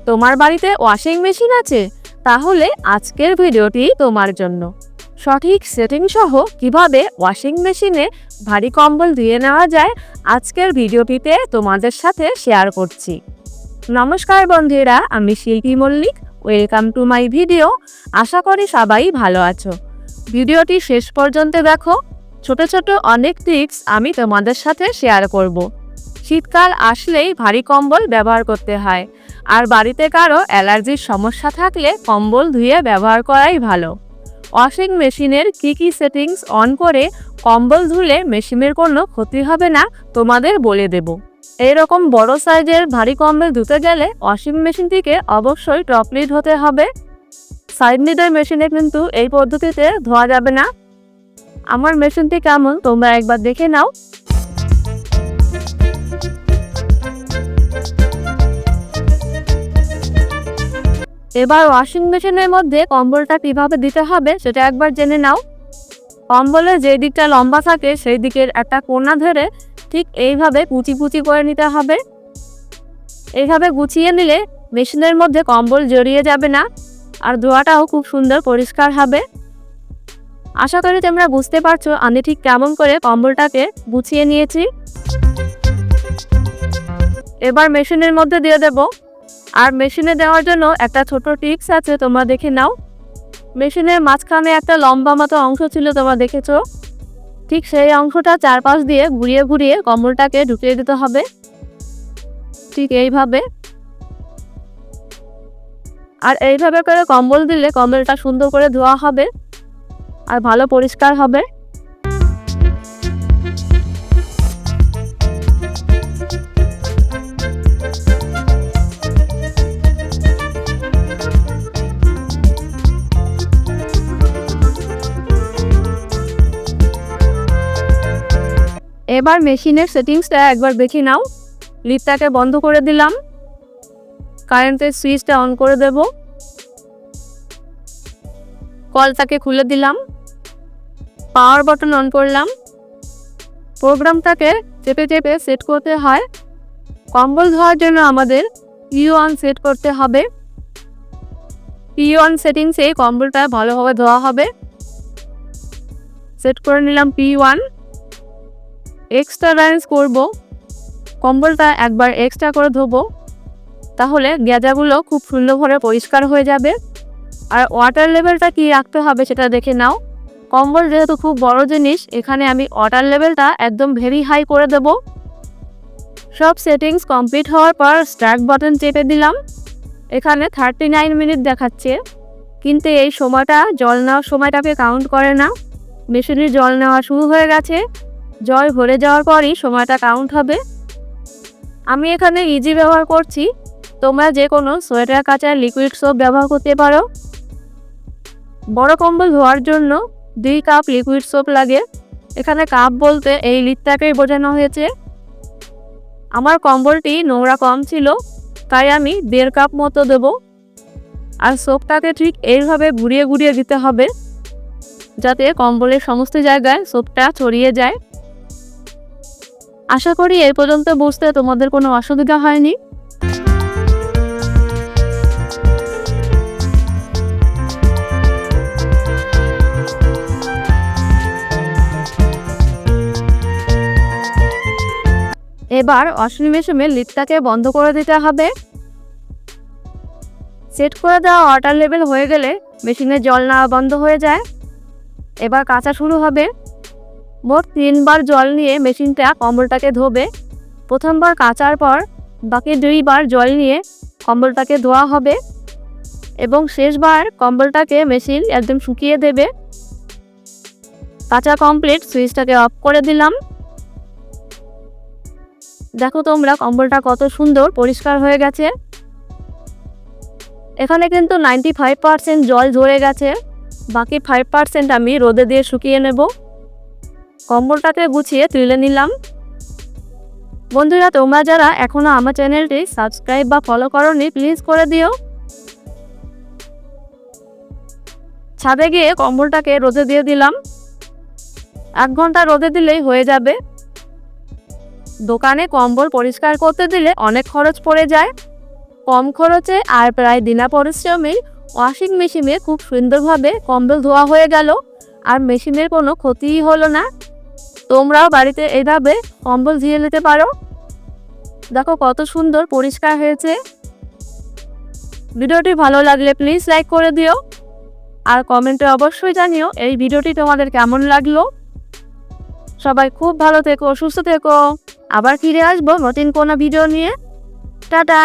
তোমার বাড়িতে washing machine আছে? তাহলে আজকের ভিডিওটি তোমার জন্য। সঠিক সেটিং সহ কিভাবে ওয়াশিং মেশিনে ভারী কম্বল ধুয়ে নেওয়া যায় আজকের ভিডিওটিতে তোমাদের সাথে শেয়ার করছি। নমস্কার বন্ধুরা, আমি Shilpi Mallick. Welcome to my video. আশা করি সবাই ভালো আছো। ভিডিওটি শেষ পর্যন্ত দেখো। ছোট ছোট অনেক টিপস আমি তোমাদের সাথে শেয়ার করব। শীতকাল আসলেই ভারী কম্বল ব্যবহার করতে হয়, আর বাড়িতে কারো অ্যালার্জির সমস্যা থাকলে কম্বল ধুয়ে ব্যবহার করাই ভালো। ওয়াশিং মেশিনের কী সেটিংস অন করে কম্বল ধুলে মেশিনের কোনো ক্ষতি হবে না তোমাদের বলে দেব। এইরকম বড় সাইজের ভারী কম্বল ধুতে গেলে ওয়াশিং মেশিনটিকে অবশ্যই টপ লিড হতে হবে। সাইড লিডের মেশিনে কিন্তু এই পদ্ধতিতে ধোয়া যাবে না। আমার মেশিনটি কেমন তোমরা একবার দেখে নাও। এবার ওয়াশিং মেশিনের মধ্যে কম্বলটা কিভাবে দিতে হবে সেটা একবার জেনে নাও। কম্বলের যে দিকটা লম্বা থাকে সেই দিকের একটা কোণা ধরে ঠিক এইভাবে কুচি কুচি করে নিতে হবে। এইভাবে গুছিয়ে নিলে মেশিনের মধ্যে কম্বল জড়িয়ে যাবে না, আর ধোয়াটাও খুব সুন্দর পরিষ্কার হবে। আশা করি তোমরা বুঝতে পারছো আমি ঠিক কেমন করে কম্বলটাকে গুছিয়ে নিয়েছি। এবার মেশিনের মধ্যে দিয়ে দেব। আর মেশিনে দেওয়ার জন্য একটা ছোট টিপস আছে, তোমরা দেখে নাও। মেশিনের মাঝখানে একটা লম্বা মতো অংশ ছিল, তোমরা দেখেছো। ঠিক সেই অংশটা চারপাশ দিয়ে ঘুরিয়ে ঘুরিয়ে কম্বলটাকে ঢুকিয়ে দিতে হবে, ঠিক এইভাবে। আর এইভাবে করে কম্বল দিলে কম্বলটা সুন্দর করে ধোয়া হবে আর ভালো পরিষ্কার হবে। এবার মেশিনের সেটিংসটা একবার দেখে নাও। লিডটাকে বন্ধ করে দিলাম, কারেন্টের সুইচটা অন করে দেব, কলটাকে খুলে দিলাম, পাওয়ার বাটন অন করলাম। প্রোগ্রামটাকে চেপে চেপে সেট করতে হয়। কম্বল ধোয়ার জন্য আমাদের P1 সেট করতে হবে। P1 সেটিংসে কম্বলটা ভালোভাবে ধোয়া হবে। সেট করে নিলাম P1। এক্সট্রা রেঞ্জ করব, কম্বলটা একবার এক্সট্রা করে ধোবো, তাহলে গেঁজাগুলো খুব সুন্দরভাবে পরিষ্কার হয়ে যাবে। আর ওয়াটার লেভেলটা কি রাখতে হবে সেটা দেখে নাও। কম্বল যেহেতু খুব বড় জিনিস, এখানে আমি ওয়াটার লেভেলটা একদম ভেরি হাই করে দেব। সব সেটিংস কমপ্লিট হওয়ার পর স্টার্ট বাটন চেপে দিলাম। এখানে 39 মিনিট দেখাচ্ছে, কিন্তু এই সময়টা জল নেওয়ার সময়টাকে কাউন্ট করে না। মেশিনের জল নেওয়া শুরু হয়ে গেছে, জল ভরে যাওয়ার পরই সময়টা কাউন্ট হবে। আমি এখানে ইজি ব্যবহার করছি, তোমরা যে কোনো সোয়েটার কাচার লিকুইড সোপ ব্যবহার করতে পারো। বড় কম্বল ধোয়ার জন্য 2 কাপ লিকুইড সোপ লাগে। এখানে কাপ বলতে এই লিডটাকেই বোঝানো হয়েছে। আমার কম্বলটি নোংরা কম ছিল, তাই আমি 1.5 কাপ মতো দেব। আর সোপটাকে ঠিক এইভাবে ঘুরিয়ে ঘুরিয়ে দিতে হবে, যাতে কম্বলের সমস্ত জায়গায় সোপটা ছড়িয়ে যায়। আশা করি এই পর্যন্ত বুঝতে তোমাদের কোনো অসুবিধা হয়নি। এবার ওয়াশিং মেশিনের লিডটাকে বন্ধ করে দিতে হবে। সেট করে দেওয়া ওয়াটার লেভেল হয়ে গেলে মেশিনে জল নেওয়া বন্ধ হয়ে যায়। এবার কাচা শুরু হবে। মোট 3 বার জল নিয়ে মেশিনটা কম্বলটাকে ধোবে। প্রথমবার কাচার পর বাকি 2 বার জল নিয়ে কম্বলটাকে ধোয়া হবে, এবং শেষবার কম্বলটাকে মেশিন একদম শুকিয়ে দেবে। কাচা কমপ্লিট, সুইচটাকে অফ করে দিলাম। দেখো তোমরা কম্বলটা কত সুন্দর পরিষ্কার হয়ে গেছে। এখানে কিন্তু 95% জল ঝরে গেছে, বাকি 5% আমি রোদে দিয়ে শুকিয়ে নেব। কম্বলটাকে গুছিয়ে তুলে নিলাম। বন্ধুরা, তোমরা যারা এখনো আমার চ্যানেলটি সাবস্ক্রাইব বা ফলো করোনি, প্লিজ করে দিও। ছাদে গিয়ে কম্বলটাকে রোদে দিয়ে দিলাম। 1 ঘন্টা রোদে দিলেই হয়ে যাবে। দোকানে কম্বল পরিষ্কার করতে দিলে অনেক খরচ পড়ে যায়। কম খরচে আর প্রায় বিনা পরিশ্রমে ওয়াশিং মেশিনে খুব সুন্দরভাবে কম্বল ধোয়া হয়ে গেল, আর মেশিনের কোনো ক্ষতিই হলো না। তোমরাও বাড়িতে এভাবে কম্বল ধুয়ে নিতে পারো। দেখো কত সুন্দর পরিষ্কার হয়েছে। ভিডিওটি ভালো লাগলে প্লিজ লাইক করে দিও, আর কমেন্টে অবশ্যই জানিও এই ভিডিওটি তোমাদের কেমন লাগলো। সবাই খুব ভালো থেকো, সুস্থ থেকো। আবার ফিরে আসবো নতুন কোনো ভিডিও নিয়ে। টাটা।